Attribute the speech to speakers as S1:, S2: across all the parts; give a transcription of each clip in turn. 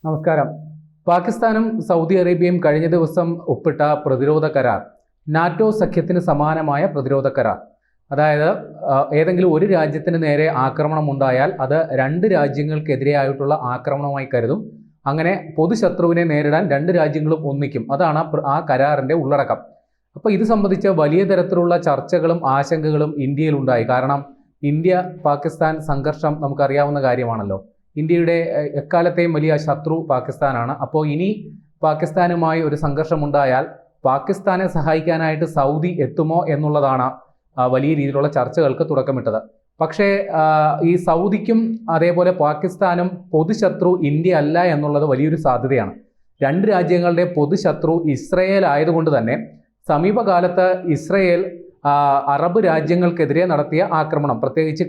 S1: നമസ്കാരം. പാകിസ്ഥാനും സൗദി അറേബ്യയും കഴിഞ്ഞ ദിവസം ഒപ്പിട്ട പ്രതിരോധ കരാർ നാറ്റോ സഖ്യത്തിന് സമാനമായ പ്രതിരോധ കരാർ. അതായത് ഏതെങ്കിലും ഒരു രാജ്യത്തിന് നേരെ ആക്രമണം ഉണ്ടായാൽ അത് രണ്ട് രാജ്യങ്ങൾക്കെതിരെയായിട്ടുള്ള ആക്രമണമായി കരുതും. അങ്ങനെ പൊതുശത്രുവിനെ നേരിടാൻ രണ്ട് രാജ്യങ്ങളും ഒന്നിക്കും. അതാണ് ആ കരാറിൻ്റെ ഉള്ളടക്കം. അപ്പോൾ ഇത് സംബന്ധിച്ച് വലിയ തരത്തിലുള്ള ചർച്ചകളും ആശങ്കകളും ഇന്ത്യയിലുണ്ടായി. കാരണം ഇന്ത്യ പാകിസ്ഥാൻ സംഘർഷം നമുക്കറിയാവുന്ന കാര്യമാണല്ലോ. ഇന്ത്യയുടെ എക്കാലത്തെയും വലിയ ശത്രു പാകിസ്ഥാനാണ്. അപ്പോൾ ഇനി പാകിസ്ഥാനുമായി ഒരു സംഘർഷമുണ്ടായാൽ പാകിസ്ഥാനെ സഹായിക്കാനായിട്ട് സൗദി എത്തുമോ എന്നുള്ളതാണ് വലിയ രീതിയിലുള്ള ചർച്ചകൾക്ക് തുടക്കമിട്ടത്. പക്ഷേ ഈ സൗദിക്കും അതേപോലെ പാകിസ്ഥാനും പൊതുശത്രു ഇന്ത്യ അല്ല എന്നുള്ളത് വലിയൊരു സാധ്യതയാണ്. രണ്ട് രാജ്യങ്ങളുടെ പൊതുശത്രു ഇസ്രയേൽ ആയതുകൊണ്ട് തന്നെ സമീപകാലത്ത് ഇസ്രയേൽ അറബ് രാജ്യങ്ങൾക്കെതിരെ നടത്തിയ ആക്രമണം, പ്രത്യേകിച്ച്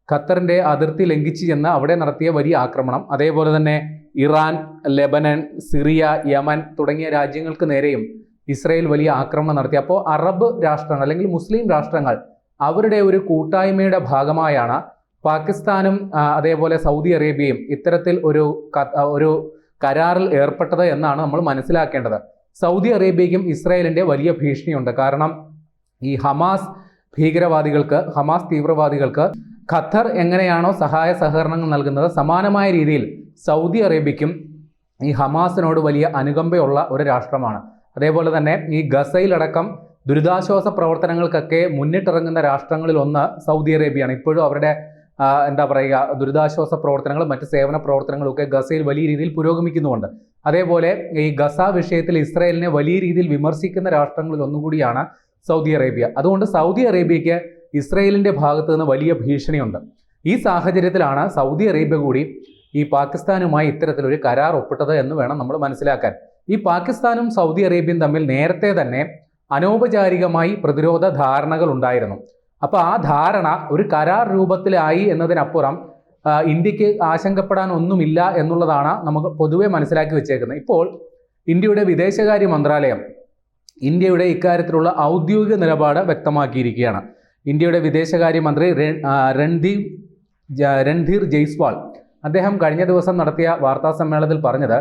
S1: ഖത്തറിൻ്റെ അതിർത്തി ലംഘിച്ച് ചെന്ന് അവിടെ നടത്തിയ വലിയ ആക്രമണം, അതേപോലെ തന്നെ ഇറാൻ, ലെബനൻ, സിറിയ, യമൻ തുടങ്ങിയ രാജ്യങ്ങൾക്ക് നേരെയും ഇസ്രയേൽ വലിയ ആക്രമണം നടത്തി. അപ്പോൾ അറബ് രാഷ്ട്രങ്ങൾ അല്ലെങ്കിൽ മുസ്ലിം രാഷ്ട്രങ്ങൾ അവരുടെ ഒരു കൂട്ടായ്മയുടെ ഭാഗമായാണ് പാകിസ്ഥാനും അതേപോലെ സൗദി അറേബ്യയും ഇത്തരത്തിൽ ഒരു കരാറിൽ ഏർപ്പെട്ടത് എന്നാണ് നമ്മൾ മനസ്സിലാക്കേണ്ടത്. സൗദി അറേബ്യയ്ക്കും ഇസ്രായേലിൻ്റെ വലിയ ഭീഷണിയുണ്ട്. കാരണം ഈ ഹമാസ് തീവ്രവാദികൾക്ക് ഖത്തർ എങ്ങനെയാണോ സഹായ സഹകരണങ്ങൾ നൽകുന്നത്, സമാനമായ രീതിയിൽ സൗദി അറേബ്യയ്ക്കും ഈ ഹമാസിനോട് വലിയ അനുകമ്പയുള്ള ഒരു രാഷ്ട്രമാണ്. അതേപോലെ തന്നെ ഈ ഗസയിലടക്കം ദുരിതാശ്വാസ പ്രവർത്തനങ്ങൾക്കൊക്കെ മുന്നിട്ടിറങ്ങുന്ന രാഷ്ട്രങ്ങളിൽ ഒന്ന് സൗദി അറേബ്യയാണ്. ഇപ്പോഴും അവരുടെ ദുരിതാശ്വാസ പ്രവർത്തനങ്ങളും മറ്റ് സേവന പ്രവർത്തനങ്ങളും ഒക്കെ ഗസയിൽ വലിയ രീതിയിൽ പുരോഗമിക്കുന്നുമുണ്ട്. അതേപോലെ ഈ ഗസ വിഷയത്തിൽ ഇസ്രായേലിനെ വലിയ രീതിയിൽ വിമർശിക്കുന്ന രാഷ്ട്രങ്ങളിൽ ഒന്നുകൂടിയാണ് സൗദി അറേബ്യ. അതുകൊണ്ട് സൗദി അറേബ്യയ്ക്ക് ഇസ്രായേലിൻ്റെ ഭാഗത്തു നിന്ന് വലിയ ഭീഷണിയുണ്ട്. ഈ സാഹചര്യത്തിലാണ് സൗദി അറേബ്യ കൂടി ഈ പാകിസ്ഥാനുമായി ഇത്തരത്തിലൊരു കരാർ ഒപ്പിട്ടത് എന്ന് വേണം നമ്മൾ മനസ്സിലാക്കാൻ. ഈ പാകിസ്ഥാനും സൗദി അറേബ്യയും തമ്മിൽ നേരത്തെ തന്നെ അനൗപചാരികമായി പ്രതിരോധ ധാരണകൾ ഉണ്ടായിരുന്നു. അപ്പോൾ ആ ധാരണ ഒരു കരാർ രൂപത്തിലായി എന്നതിനപ്പുറം ഇന്ത്യക്ക് ആശങ്കപ്പെടാൻ ഒന്നുമില്ല എന്നുള്ളതാണ് നമുക്ക് പൊതുവെ മനസ്സിലാക്കി വെച്ചേക്കുന്നത്. ഇപ്പോൾ ഇന്ത്യയുടെ വിദേശകാര്യ മന്ത്രാലയം ഇന്ത്യയുടെ ഇക്കാര്യത്തിലുള്ള ഔദ്യോഗിക നിലപാട് വ്യക്തമാക്കിയിരിക്കുകയാണ്. ഇന്ത്യയുടെ വിദേശകാര്യമന്ത്രി രൺധീർ ജയ്സ്വാൾ അദ്ദേഹം കഴിഞ്ഞ ദിവസം നടത്തിയ വാർത്താ സമ്മേളനത്തിൽ പറഞ്ഞത്,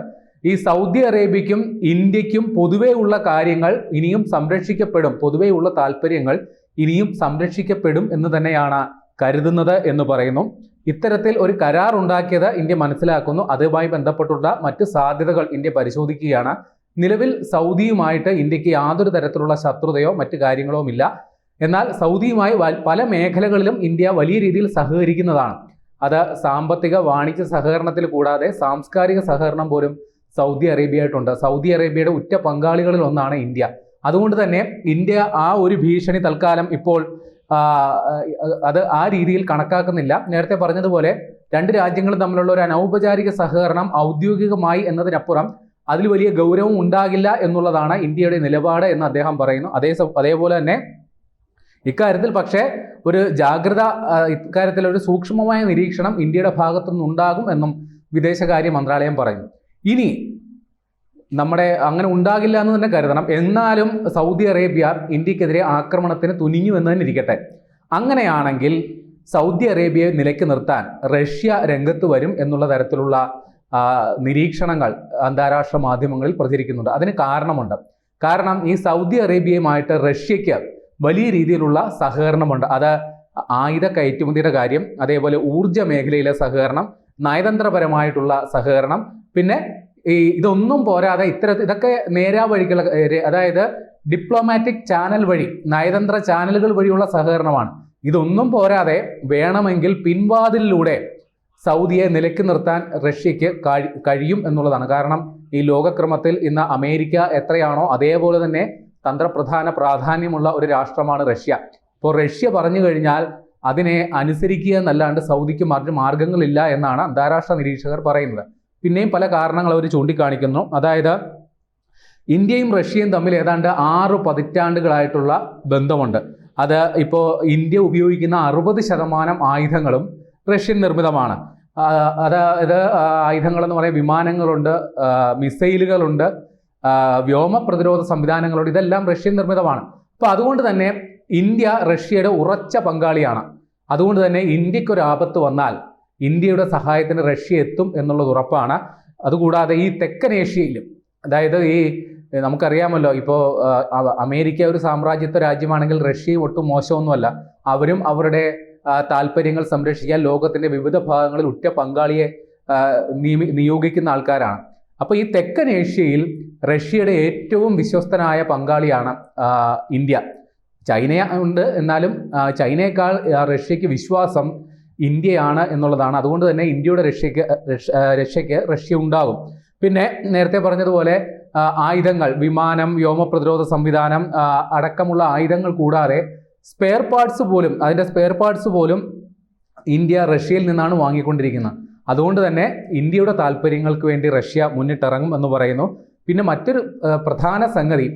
S1: ഈ സൗദി അറേബ്യയ്ക്കും ഇന്ത്യക്കും പൊതുവേ ഉള്ള കാര്യങ്ങൾ ഇനിയും സംരക്ഷിക്കപ്പെടും, പൊതുവേ ഉള്ള താല്പര്യങ്ങൾ ഇനിയും സംരക്ഷിക്കപ്പെടും എന്ന് തന്നെയാണ് കരുതുന്നത് എന്ന് പറയുന്നു. ഇത്തരത്തിൽ ഒരു കരാർ ഉണ്ടാക്കിയത് ഇന്ത്യ മനസ്സിലാക്കുന്നു. അതുമായി ബന്ധപ്പെട്ടുള്ള മറ്റ് സാധ്യതകൾ ഇന്ത്യ പരിശോധിക്കുകയാണ്. നിലവിൽ സൗദിയുമായിട്ട് ഇന്ത്യക്ക് യാതൊരു തരത്തിലുള്ള ശത്രുതയോ മറ്റു കാര്യങ്ങളോ ഇല്ല. എന്നാൽ സൗദിയുമായി പല മേഖലകളിലും ഇന്ത്യ വലിയ രീതിയിൽ സഹകരിക്കുന്നതാണ്. അത് സാമ്പത്തിക വാണിജ്യ സഹകരണത്തിൽ കൂടാതെ സാംസ്കാരിക സഹകരണം പോലും സൗദി അറേബ്യയായിട്ടുണ്ട്. സൗദി അറേബ്യയുടെ ഉറ്റ പങ്കാളികളിൽ ഒന്നാണ് ഇന്ത്യ. അതുകൊണ്ട് തന്നെ ഇന്ത്യ ആ ഒരു ഭീഷണി തൽക്കാലം ഇപ്പോൾ അത് ആ രീതിയിൽ കണക്കാക്കുന്നില്ല. നേരത്തെ പറഞ്ഞതുപോലെ രണ്ട് രാജ്യങ്ങളും തമ്മിലുള്ള ഒരു അനൗപചാരിക സഹകരണം ഔദ്യോഗികമായി എന്നതിനപ്പുറം അതിൽ വലിയ ഗൗരവം ഉണ്ടാകില്ല എന്നുള്ളതാണ് ഇന്ത്യയുടെ നിലപാട് എന്ന് അദ്ദേഹം പറയുന്നു. അതേപോലെ തന്നെ ഇക്കാര്യത്തിൽ പക്ഷേ ഒരു ജാഗ്രത, ഇക്കാര്യത്തിൽ ഒരു സൂക്ഷ്മമായ നിരീക്ഷണം ഇന്ത്യയുടെ ഭാഗത്തുനിന്ന് ഉണ്ടാകും എന്നും വിദേശകാര്യ മന്ത്രാലയം പറയുന്നു. ഇനി അങ്ങനെ ഉണ്ടാകില്ല എന്ന് തന്നെ കരുതണം. എന്നാലും സൗദി അറേബ്യ ഇന്ത്യക്കെതിരെ ആക്രമണത്തിന് തുനിഞ്ഞു എന്ന് തന്നെ ഇരിക്കട്ടെ. അങ്ങനെയാണെങ്കിൽ സൗദി അറേബ്യയെ നിലയ്ക്ക് നിർത്താൻ റഷ്യ രംഗത്ത് വരും എന്നുള്ള തരത്തിലുള്ള നിരീക്ഷണങ്ങൾ അന്താരാഷ്ട്ര മാധ്യമങ്ങളിൽ പ്രചരിക്കുന്നുണ്ട്. അതിന് കാരണമുണ്ട്. കാരണം ഈ സൗദി അറേബ്യയുമായിട്ട് റഷ്യയ്ക്ക് വലിയ രീതിയിലുള്ള സഹകരണമുണ്ട്. അത് ആയുധ കയറ്റുമതിയുടെ കാര്യം, അതേപോലെ ഊർജ മേഖലയിലെ സഹകരണം, നയതന്ത്രപരമായിട്ടുള്ള സഹകരണം, പിന്നെ ഇതൊന്നും പോരാതെ ഇതൊക്കെ നേരാവഴികൾ, അതായത് ഡിപ്ലോമാറ്റിക് ചാനൽ വഴി, നയതന്ത്ര ചാനലുകൾ വഴിയുള്ള സഹകരണമാണ്. ഇതൊന്നും പോരാതെ വേണമെങ്കിൽ പിൻവാതിലിലൂടെ സൗദിയെ നിലയ്ക്ക് നിർത്താൻ റഷ്യയ്ക്ക് കഴിയും എന്നുള്ളതാണ്. കാരണം ഈ ലോകക്രമത്തിൽ ഇന്ന് അമേരിക്ക എത്രയാണോ അതേപോലെ തന്നെ തന്ത്രപ്രധാന പ്രാധാന്യമുള്ള ഒരു രാഷ്ട്രമാണ് റഷ്യ. അപ്പോൾ റഷ്യ പറഞ്ഞു കഴിഞ്ഞാൽ അതിനെ അനുസരിക്കുക എന്നല്ലാണ്ട് സൗദിക്ക് മറ്റു മാർഗങ്ങളില്ല എന്നാണ് അന്താരാഷ്ട്ര നിരീക്ഷകർ പറയുന്നത്. പിന്നെയും പല കാരണങ്ങൾ അവർ ചൂണ്ടിക്കാണിക്കുന്നു. അതായത് ഇന്ത്യയും റഷ്യയും തമ്മിൽ ഏതാണ്ട് 6 പതിറ്റാണ്ടുകളായിട്ടുള്ള ബന്ധമുണ്ട്. അത് ഇപ്പോൾ ഇന്ത്യ ഉപയോഗിക്കുന്ന 60% ആയുധങ്ങളും റഷ്യൻ നിർമ്മിതമാണ്. അതായത് ആയുധങ്ങളെന്ന് പറയുന്നത് വിമാനങ്ങളുണ്ട്, മിസൈലുകളുണ്ട്, വ്യോമ പ്രതിരോധ സംവിധാനങ്ങളുണ്ട്. ഇതെല്ലാം റഷ്യൻ നിർമ്മിതമാണ്. അപ്പോൾ അതുകൊണ്ട് തന്നെ ഇന്ത്യ റഷ്യയുടെ ഉറച്ച പങ്കാളിയാണ്. അതുകൊണ്ട് തന്നെ ഇന്ത്യക്കൊരു ആപത്ത് വന്നാൽ ഇന്ത്യയുടെ സഹായത്തിന് റഷ്യ എത്തും എന്നുള്ളത് ഉറപ്പാണ്. അതുകൂടാതെ ഈ തെക്കൻ ഏഷ്യയിലും, അതായത് ഈ നമുക്കറിയാമല്ലോ, ഇപ്പോൾ അമേരിക്ക ഒരു സാമ്രാജ്യത്വ രാജ്യമാണെങ്കിൽ റഷ്യയും ഒട്ടും മോശമൊന്നുമല്ല. അവരും അവരുടെ താല്പര്യങ്ങൾ സംരക്ഷിക്കാൻ ലോകത്തിന്റെ വിവിധ ഭാഗങ്ങളിൽ ഉറ്റ പങ്കാളിയെ നിയോഗിക്കുന്ന ആൾക്കാരാണ്. അപ്പോൾ ഈ തെക്കൻ ഏഷ്യയിൽ റഷ്യയുടെ ഏറ്റവും വിശ്വസ്തനായ പങ്കാളിയാണ് ഇന്ത്യ. ചൈന ഉണ്ട്, എന്നാലും ചൈനയേക്കാൾ റഷ്യക്ക് വിശ്വാസം ഇന്ത്യയാണ് എന്നുള്ളതാണ്. അതുകൊണ്ട് തന്നെ ഇന്ത്യയുടെ രക്ഷയ്ക്ക് റഷ്യ ഉണ്ടാകും. പിന്നെ നേരത്തെ പറഞ്ഞതുപോലെ ആയുധങ്ങൾ, വിമാനം, വ്യോമ പ്രതിരോധ സംവിധാനം അടക്കമുള്ള ആയുധങ്ങൾ കൂടാതെ അതിൻ്റെ സ്പെയർ പാർട്സ് പോലും ഇന്ത്യ റഷ്യയിൽ നിന്നാണ് വാങ്ങിക്കൊണ്ടിരിക്കുന്നത്. അതുകൊണ്ട് തന്നെ ഇന്ത്യയുടെ താല്പര്യങ്ങൾക്ക് വേണ്ടി റഷ്യ മുന്നിട്ടിറങ്ങും എന്ന് പറയുന്നു. പിന്നെ മറ്റൊരു പ്രധാന സംഗതി,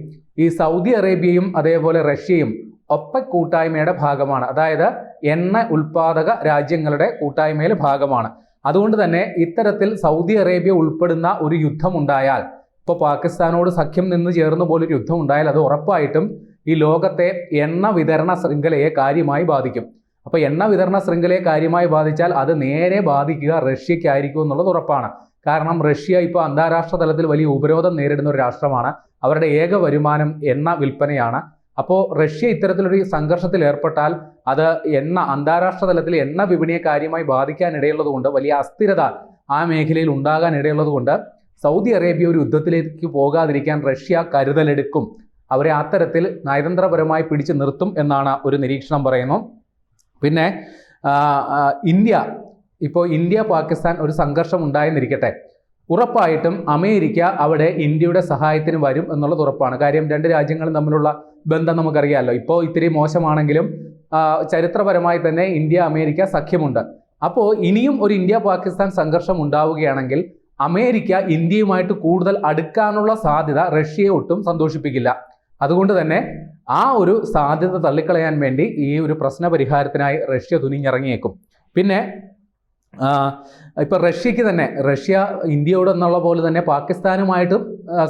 S1: ഈ സൗദി അറേബ്യയും അതേപോലെ റഷ്യയും ഒപെക് കൂട്ടായ്മയുടെ ഭാഗമാണ്. അതായത് എണ്ണ ഉൽപാദക രാജ്യങ്ങളുടെ കൂട്ടായ്മയിലെ ഭാഗമാണ്. അതുകൊണ്ട് തന്നെ ഇത്തരത്തിൽ സൗദി അറേബ്യ ഉൾപ്പെടുന്ന ഒരു യുദ്ധമുണ്ടായാൽ, ഇപ്പോൾ പാകിസ്ഥാനോട് സഖ്യം നിന്ന് ചേർന്ന പോലൊരു യുദ്ധം ഉണ്ടായാൽ, അത് ഉറപ്പായിട്ടും ഈ ലോകത്തെ എണ്ണ വിതരണ ശൃംഖലയെ കാര്യമായി ബാധിക്കും. അപ്പോൾ എണ്ണ വിതരണ ശൃംഖലയെ കാര്യമായി ബാധിച്ചാൽ അത് നേരെ ബാധിക്കുക റഷ്യക്കായിരിക്കും എന്നുള്ളത് ഉറപ്പാണ്. കാരണം റഷ്യ ഇപ്പോൾ അന്താരാഷ്ട്ര തലത്തിൽ വലിയ ഉപരോധം നേരിടുന്ന ഒരു രാഷ്ട്രമാണ്. അവരുടെ ഏക വരുമാനം എണ്ണ വിൽപ്പനയാണ്. അപ്പോൾ റഷ്യ ഇത്തരത്തിലൊരു സംഘർഷത്തിൽ ഏർപ്പെട്ടാൽ അത് അന്താരാഷ്ട്ര തലത്തിൽ എണ്ണ വിപണിയെ കാര്യമായി ബാധിക്കാനിടയുള്ളതുകൊണ്ട്, വലിയ അസ്ഥിരത ആ മേഖലയിൽ ഉണ്ടാകാൻ ഇടയുള്ളതുകൊണ്ട് സൗദി അറേബ്യ ഒരു യുദ്ധത്തിലേക്ക് പോകാതിരിക്കാൻ റഷ്യ കരുതലെടുക്കും. അവരെ അത്തരത്തിൽ നയതന്ത്രപരമായി പിടിച്ചു നിർത്തും എന്നാണ് ഒരു നിരീക്ഷണം പറയുന്നു. പിന്നെ ഇന്ത്യ പാകിസ്ഥാൻ ഒരു സംഘർഷം ഉണ്ടായെന്നിരിക്കട്ടെ, ഉറപ്പായിട്ടും അമേരിക്ക അവിടെ ഇന്ത്യയുടെ സഹായത്തിന് വരും എന്നുള്ളത് ഉറപ്പാണ്. കാര്യം രണ്ട് രാജ്യങ്ങളും തമ്മിലുള്ള ബന്ധം നമുക്കറിയാമല്ലോ. ഇപ്പോൾ ഇത്തിരി മോശമാണെങ്കിലും ചരിത്രപരമായി തന്നെ ഇന്ത്യ അമേരിക്ക സഖ്യമുണ്ട്. അപ്പോൾ ഇനിയും ഒരു ഇന്ത്യ പാകിസ്ഥാൻ സംഘർഷം ഉണ്ടാവുകയാണെങ്കിൽ അമേരിക്ക ഇന്ത്യയുമായിട്ട് കൂടുതൽ അടുക്കാനുള്ള സാധ്യത റഷ്യയെ ഒട്ടും സന്തോഷിപ്പിക്കില്ല. അതുകൊണ്ട് തന്നെ ആ ഒരു സാധ്യത തള്ളിക്കളയാൻ വേണ്ടി ഈ ഒരു പ്രശ്ന പരിഹാരത്തിനായി റഷ്യ തുനിഞ്ഞിറങ്ങിയേക്കും. പിന്നെ ഇപ്പം റഷ്യ ഇന്ത്യയോടെന്നുള്ള പോലെ തന്നെ പാകിസ്ഥാനുമായിട്ടും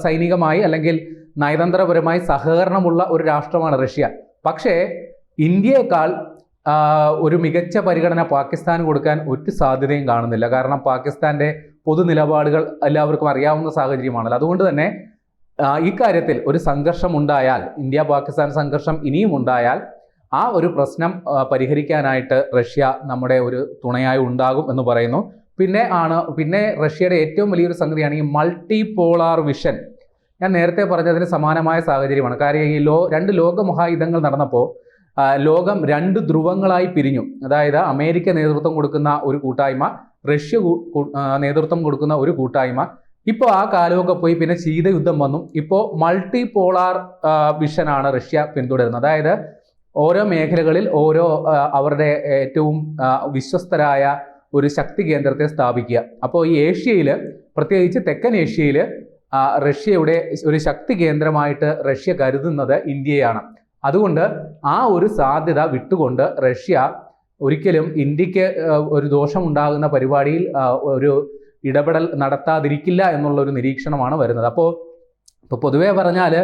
S1: സൈനികമായി അല്ലെങ്കിൽ നയതന്ത്രപരമായി സഹകരണമുള്ള ഒരു രാഷ്ട്രമാണ് റഷ്യ. പക്ഷേ ഇന്ത്യയേക്കാൾ ഒരു മികച്ച പരിഗണന പാകിസ്ഥാന് കൊടുക്കാൻ ഒരു സാധ്യതയും കാണുന്നില്ല. കാരണം പാകിസ്ഥാന്റെ പൊതു നിലപാടുകൾ എല്ലാവർക്കും അറിയാവുന്ന സാഹചര്യമാണല്ലോ. അതുകൊണ്ട് തന്നെ ഇക്കാര്യത്തിൽ ഒരു സംഘർഷം ഉണ്ടായാൽ, ഇന്ത്യ പാകിസ്ഥാൻ സംഘർഷം ഇനിയും ഉണ്ടായാൽ, ആ ഒരു പ്രശ്നം പരിഹരിക്കാനായിട്ട് റഷ്യ നമ്മുടെ ഒരു തുണയായി ഉണ്ടാകും എന്ന് പറയുന്നു. പിന്നെ റഷ്യയുടെ ഏറ്റവും വലിയൊരു സംഗതിയാണ് ഈ മൾട്ടി പോളാർ വിഷൻ. ഞാൻ നേരത്തെ പറഞ്ഞതിന് സമാനമായ സാഹചര്യമാണ്. കാര്യം ഈ രണ്ട് ലോകമഹായുദ്ധങ്ങൾ നടന്നപ്പോൾ ലോകം രണ്ട് ധ്രുവങ്ങളായി പിരിഞ്ഞു. അതായത് അമേരിക്ക നേതൃത്വം കൊടുക്കുന്ന ഒരു കൂട്ടായ്മ, റഷ്യ നേതൃത്വം കൊടുക്കുന്ന ഒരു കൂട്ടായ്മ. ഇപ്പോൾ ആ കാലമൊക്കെ പോയി, പിന്നെ ശീതയുദ്ധം വന്നു. ഇപ്പോൾ മൾട്ടി പോളാർ വിഷനാണ് റഷ്യ പിന്തുടരുന്നത്. അതായത് ഓരോ മേഖലകളിൽ അവരുടെ ഏറ്റവും വിശ്വസ്തരായ ഒരു ശക്തി കേന്ദ്രത്തെ സ്ഥാപിക്കുക. അപ്പോൾ ഈ ഏഷ്യയിൽ, പ്രത്യേകിച്ച് തെക്കൻ ഏഷ്യയിൽ റഷ്യയുടെ ഒരു ശക്തി കേന്ദ്രമായിട്ട് റഷ്യ കരുതുന്നത് ഇന്ത്യയാണ്. അതുകൊണ്ട് ആ ഒരു സാധ്യത വിട്ടുകൊണ്ട് റഷ്യ ഒരിക്കലും ഇന്ത്യക്ക് ഒരു ദോഷമുണ്ടാകുന്ന പരിപാടിയിൽ ഒരു ഇടപെടൽ നടത്താതിരിക്കില്ല എന്നുള്ളൊരു നിരീക്ഷണമാണ് വരുന്നത്. അപ്പോൾ പൊതുവെ പറഞ്ഞാൽ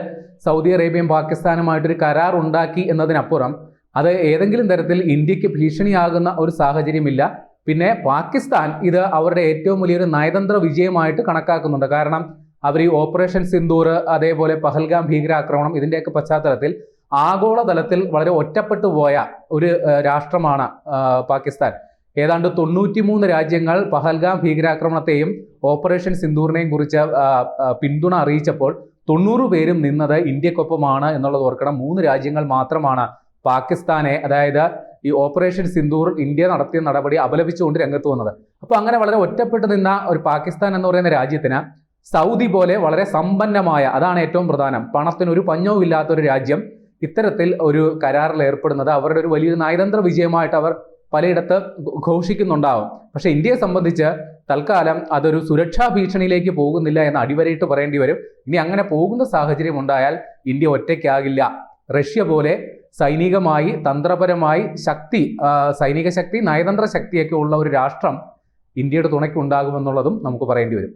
S1: സൗദി അറേബ്യയും പാകിസ്ഥാനുമായിട്ടൊരു കരാർ ഉണ്ടാക്കി എന്നതിനപ്പുറം അത് ഏതെങ്കിലും തരത്തിൽ ഇന്ത്യക്ക് ഭീഷണിയാകുന്ന ഒരു സാഹചര്യമില്ല. പിന്നെ പാകിസ്ഥാൻ ഇത് അവരുടെ ഏറ്റവും വലിയൊരു നയതന്ത്ര വിജയമായിട്ട് കണക്കാക്കുന്നുണ്ട്. കാരണം അവർ ഈ ഓപ്പറേഷൻ സിന്ദൂർ, അതേപോലെ പഹൽഗാം ഭീകരാക്രമണം, ഇതിൻ്റെയൊക്കെ പശ്ചാത്തലത്തിൽ ആഗോളതലത്തിൽ വളരെ ഒറ്റപ്പെട്ടു പോയ ഒരു രാഷ്ട്രമാണ് പാകിസ്ഥാൻ. ഏതാണ്ട് 93 രാജ്യങ്ങൾ പഹൽഗാം ഭീകരാക്രമണത്തെയും ഓപ്പറേഷൻ സിന്ദൂറിനെയും കുറിച്ച് പിന്തുണ അറിയിച്ചപ്പോൾ 90 പേരും നിന്നത് ഇന്ത്യക്കൊപ്പമാണ് എന്നുള്ളത് ഓർക്കണം. 3 രാജ്യങ്ങൾ മാത്രമാണ് പാകിസ്ഥാനെ, അതായത് ഈ ഓപ്പറേഷൻ സിന്ദൂർ ഇന്ത്യ നടത്തിയ നടപടി അപലപിച്ചുകൊണ്ട് രംഗത്ത് വന്നത്. അപ്പോൾ അങ്ങനെ വളരെ ഒറ്റപ്പെട്ടു നിന്ന ഒരു പാകിസ്ഥാൻ എന്ന് പറയുന്ന രാജ്യത്തിന് സൗദി പോലെ വളരെ സമ്പന്നമായ, അതാണ് ഏറ്റവും പ്രധാനം, പണത്തിനൊരു പഞ്ഞവും ഇല്ലാത്തൊരു രാജ്യം ഇത്തരത്തിൽ ഒരു കരാറിൽ ഏർപ്പെടുന്നത് അവരുടെ ഒരു വലിയൊരു നയതന്ത്ര വിജയമായിട്ട് അവർ പലയിടത്ത് ഘോഷിക്കുന്നുണ്ടാവും. പക്ഷേ ഇന്ത്യയെ സംബന്ധിച്ച് തൽക്കാലം അതൊരു സുരക്ഷാ ഭീഷണിയിലേക്ക് പോകുന്നില്ല എന്ന് അടിവരയിട്ട് പറയേണ്ടി വരും. ഇനി അങ്ങനെ പോകുന്ന സാഹചര്യം ഉണ്ടായാൽ ഇന്ത്യ ഒറ്റയ്ക്കാകില്ല. റഷ്യ പോലെ സൈനികമായി, തന്ത്രപരമായി സൈനിക ശക്തി, നയതന്ത്ര ശക്തിയൊക്കെ ഉള്ള ഒരു രാഷ്ട്രം ഇന്ത്യയുടെ തുണയ്ക്ക് ഉണ്ടാകുമെന്നുള്ളതും നമുക്ക് പറയേണ്ടി വരും.